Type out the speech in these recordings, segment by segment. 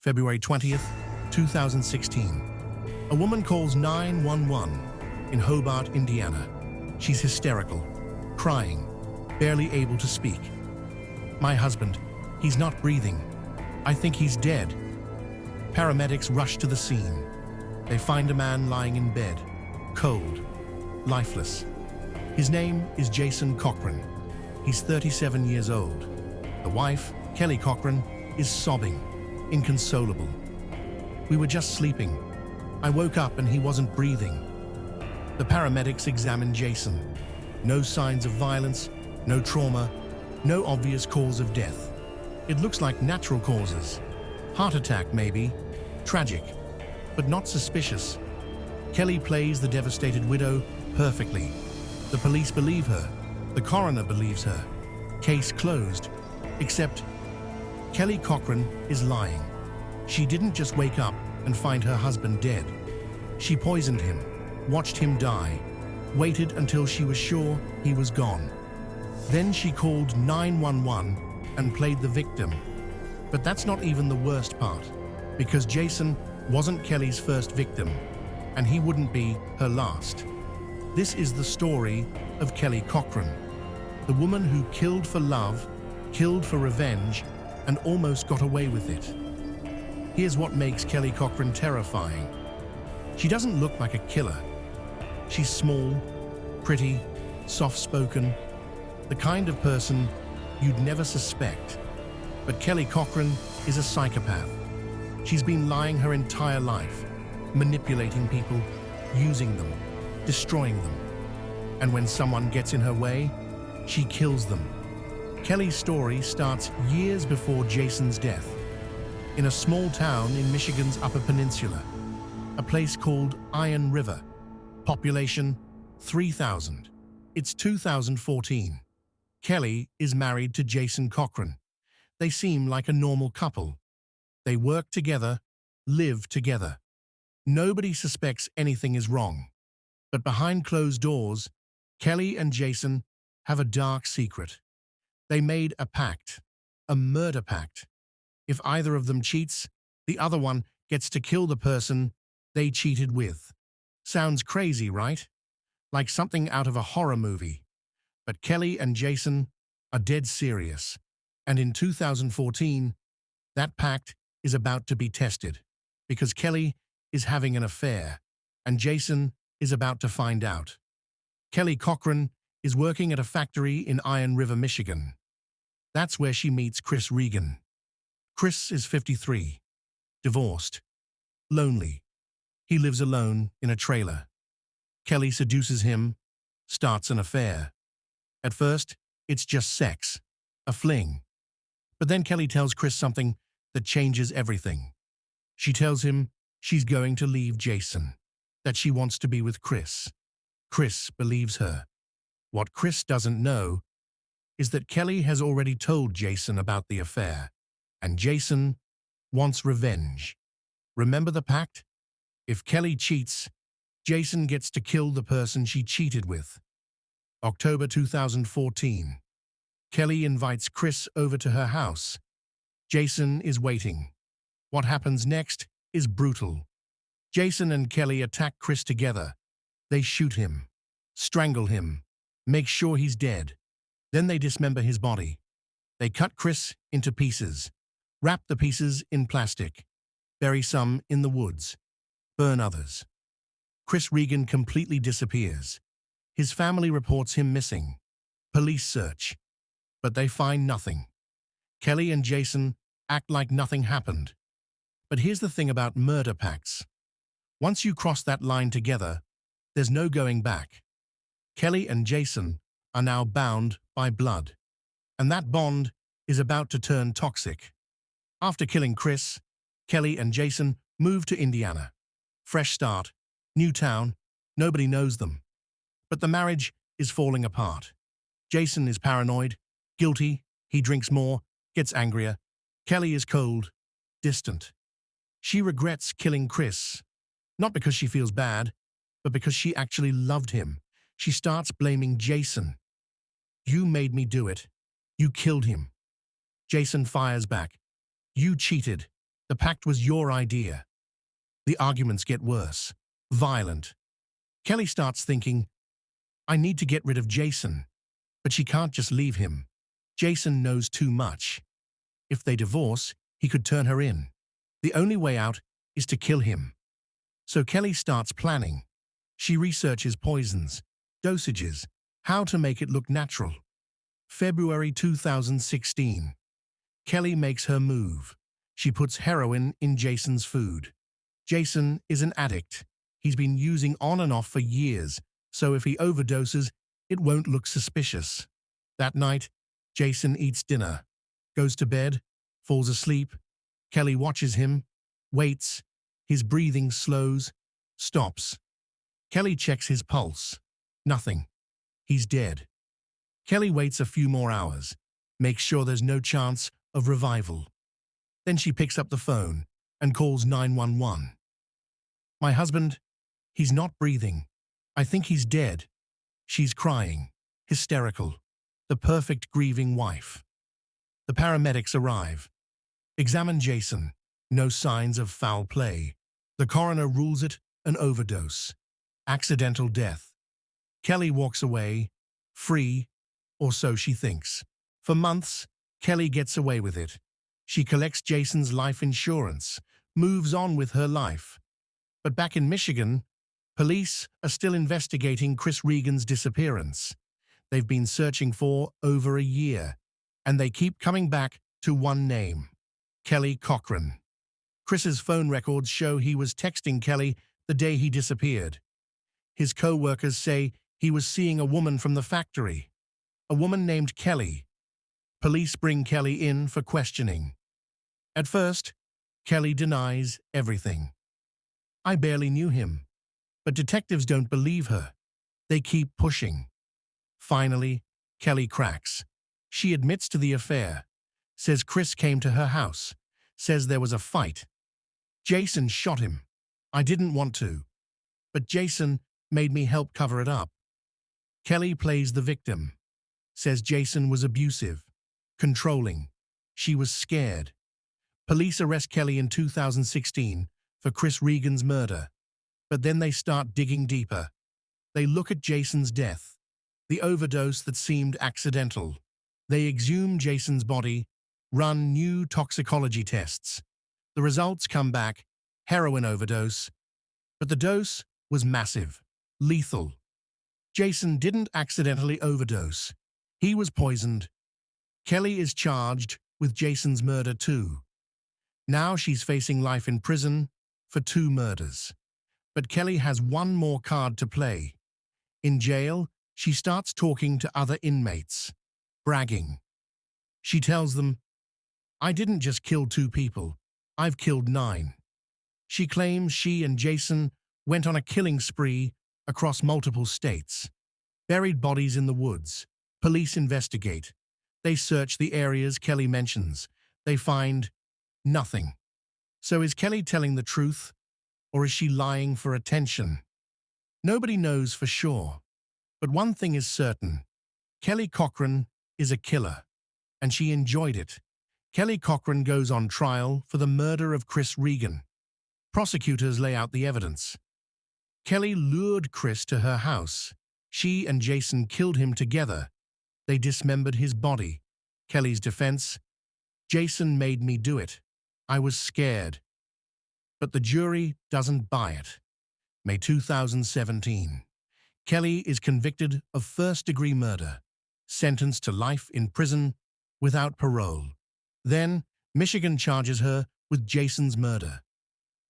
February 20th, 2016. A woman calls 911 in Hobart, Indiana. She's hysterical, crying, barely able to speak. "My husband, he's not breathing. I think he's dead." Paramedics rush to the scene. They find a man lying in bed, cold, lifeless. His name is Jason Cochran. He's 37 years old. The wife, Kelly Cochran, is sobbing, inconsolable. "We were just sleeping. I woke up and he wasn't breathing." The paramedics examine Jason. No signs of violence, no trauma, no obvious cause of death. It looks like natural causes. Heart attack, maybe. Tragic, but not suspicious. Kelly plays the devastated widow perfectly. The police believe her. The coroner believes her. Case closed. Except Kelly Cochran is lying. She didn't just wake up and find her husband dead. She poisoned him, watched him die, waited until she was sure he was gone. Then she called 911 and played the victim. But that's not even the worst part, because Jason wasn't Kelly's first victim, and he wouldn't be her last. This is the story of Kelly Cochran, the woman who killed for love, killed for revenge, and almost got away with it. Here's what makes Kelly Cochran terrifying. She doesn't look like a killer. She's small, pretty, soft-spoken, the kind of person you'd never suspect. But Kelly Cochran is a psychopath. She's been lying her entire life, manipulating people, using them, destroying them. And when someone gets in her way, she kills them. Kelly's story starts years before Jason's death, in a small town in Michigan's Upper Peninsula, a place called Iron River. Population 3,000. It's 2014. Kelly is married to Jason Cochran. They seem like a normal couple. They work together, live together. Nobody suspects anything is wrong. But behind closed doors, Kelly and Jason have a dark secret. They made a pact, a murder pact. If either of them cheats, the other one gets to kill the person they cheated with. Sounds crazy, right? Like something out of a horror movie. But Kelly and Jason are dead serious. And in 2014, that pact is about to be tested, because Kelly is having an affair, and Jason is about to find out. Kelly Cochran is working at a factory in Iron River, Michigan. That's where she meets Chris Regan. Chris is 53, divorced, lonely. He lives alone in a trailer. Kelly seduces him, starts an affair. At first, it's just sex, a fling. But then Kelly tells Chris something that changes everything. She tells him she's going to leave Jason, that she wants to be with Chris. Chris believes her. What Chris doesn't know is that Kelly has already told Jason about the affair, and Jason wants revenge. Remember the pact? If Kelly cheats, Jason gets to kill the person she cheated with. October 2014. Kelly invites Chris over to her house. Jason is waiting. What happens next is brutal. Jason and Kelly attack Chris together. They shoot him, strangle him, make sure he's dead. Then they dismember his body. They cut Chris into pieces, wrap the pieces in plastic, bury some in the woods, burn others. Chris Regan completely disappears. His family reports him missing. Police search, but they find nothing. Kelly and Jason act like nothing happened. But here's the thing about murder pacts. Once you cross that line together, there's no going back. Kelly and Jason are now bound by blood, and that bond is about to turn toxic. After killing Chris, Kelly and Jason move to Indiana. Fresh start, new town, nobody knows them. But the marriage is falling apart. Jason is paranoid, guilty, he drinks more, gets angrier. Kelly is cold, distant. She regrets killing Chris, not because she feels bad, but because she actually loved him. She starts blaming Jason. "You made me do it. You killed him." Jason fires back. "You cheated. The pact was your idea. The arguments get worse, violent. Kelly starts thinking, I need to get rid of Jason, but she can't just leave him. Jason knows too much. If they divorce, he could turn her in. The only way out is to kill him. So Kelly starts planning. She researches poisons, dosages, how to make it look natural. February 2016. Kelly makes her move. She puts heroin in Jason's food. Jason is an addict. He's been using on and off for years, so if he overdoses, it won't look suspicious. That night, Jason eats dinner, goes to bed, falls asleep. Kelly watches him, waits. His breathing slows, stops. Kelly checks his pulse. Nothing. He's dead. Kelly waits a few more hours, makes sure there's no chance of revival. Then she picks up the phone and calls 911. My husband, he's not breathing. I think he's dead. She's crying, hysterical, the perfect grieving wife. The paramedics arrive. Examine Jason. No signs of foul play. The coroner rules it an overdose. Accidental death. Kelly walks away, free, or so she thinks. For months, Kelly gets away with it. She collects Jason's life insurance, moves on with her life. But back in Michigan, police are still investigating Chris Regan's disappearance. They've been searching for over a year, and they keep coming back to one name, Kelly Cochran. Chris's phone records show he was texting Kelly the day he disappeared. His co-workers say he was seeing a woman from the factory, a woman named Kelly. Police bring Kelly in for questioning. At first, Kelly denies everything. I barely knew him. But detectives don't believe her. They keep pushing. Finally, Kelly cracks. She admits to the affair, says Chris came to her house, says there was a fight. Jason shot him. I didn't want to, but Jason made me help cover it up. Kelly plays the victim, says Jason was abusive, controlling. She was scared. Police arrest Kelly in 2016 for Chris Regan's murder. But then they start digging deeper. They look at Jason's death, the overdose that seemed accidental. They exhume Jason's body, run new toxicology tests. The results come back, heroin overdose. But the dose was massive, lethal. Jason didn't accidentally overdose. He was poisoned. Kelly is charged with Jason's murder too. Now she's facing life in prison for 2 murders. But Kelly has one more card to play. In jail, she starts talking to other inmates, bragging. She tells them, I didn't just kill 2 people, I've killed 9. She claims she and Jason went on a killing spree across multiple states. Buried bodies in the woods. Police investigate. They search the areas Kelly mentions. They find nothing. So is Kelly telling the truth? Or is she lying for attention? Nobody knows for sure. But one thing is certain. Kelly Cochran is a killer. And she enjoyed it. Kelly Cochran goes on trial for the murder of Chris Regan. Prosecutors lay out the evidence. Kelly lured Chris to her house. She and Jason killed him together. They dismembered his body. Kelly's defense: Jason made me do it. I was scared. But the jury doesn't buy it. May 2017. Kelly is convicted of first-degree murder, sentenced to life in prison without parole. Then, Michigan charges her with Jason's murder.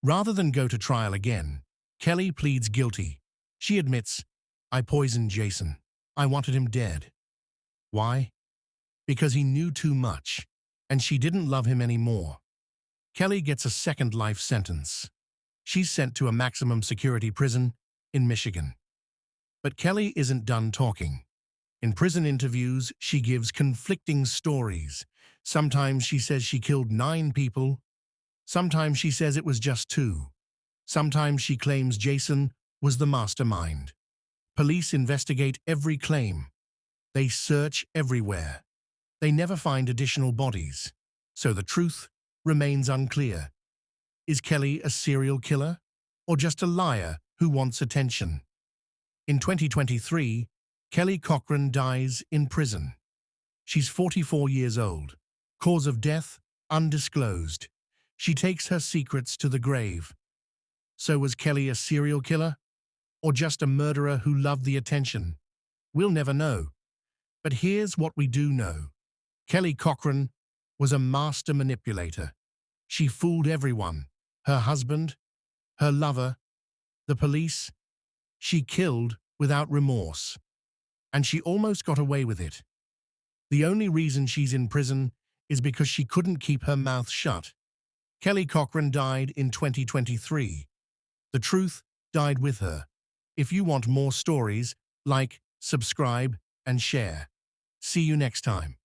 Rather than go to trial again, Kelly pleads guilty. She admits, I poisoned Jason. I wanted him dead. Why? Because he knew too much, and she didn't love him anymore. Kelly gets a second life sentence. She's sent to a maximum security prison in Michigan. But Kelly isn't done talking. In prison interviews, she gives conflicting stories. Sometimes she says she killed 9 people. Sometimes she says it was just 2. Sometimes she claims Jason was the mastermind. Police investigate every claim. They search everywhere. They never find additional bodies. So the truth remains unclear. Is Kelly a serial killer or just a liar who wants attention? In 2023, Kelly Cochran dies in prison. She's 44 years old. Cause of death undisclosed. She takes her secrets to the grave. So was Kelly a serial killer or just a murderer who loved the attention? We'll never know. But here's what we do know. Kelly Cochran was a master manipulator. She fooled everyone, her husband, her lover, the police. She killed without remorse. And she almost got away with it. The only reason she's in prison is because she couldn't keep her mouth shut. Kelly Cochran died in 2023. The truth died with her. If you want more stories, like, subscribe, and share. See you next time.